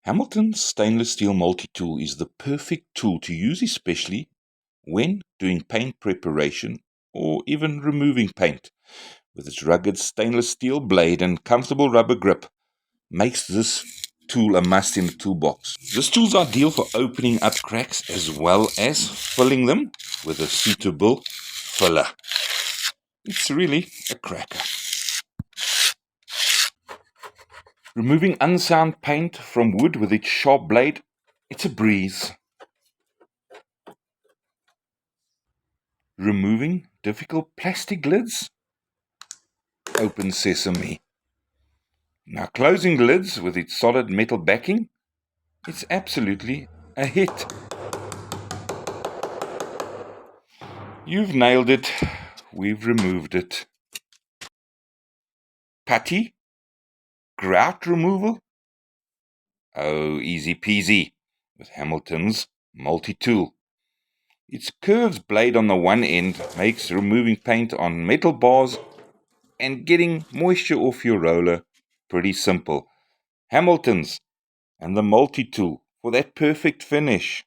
Hamilton's stainless steel multi-tool is the perfect tool to use, especially when doing paint preparation or even removing paint. With its rugged stainless steel blade and comfortable rubber grip, makes this tool a must in the toolbox. This tool is ideal for opening up cracks as well as filling them with a suitable filler. It's really a cracker. Removing unsound paint from wood with its sharp blade, it's a breeze. Removing difficult plastic lids, open sesame. Now closing lids with its solid metal backing, it's absolutely a hit. You've nailed it. We've removed it. Putty? Grout removal? Oh, easy peasy with Hamilton's multi-tool. Its curved blade on the one end makes removing paint on metal bars and getting moisture off your roller pretty simple. Hamilton's and the multi-tool for that perfect finish.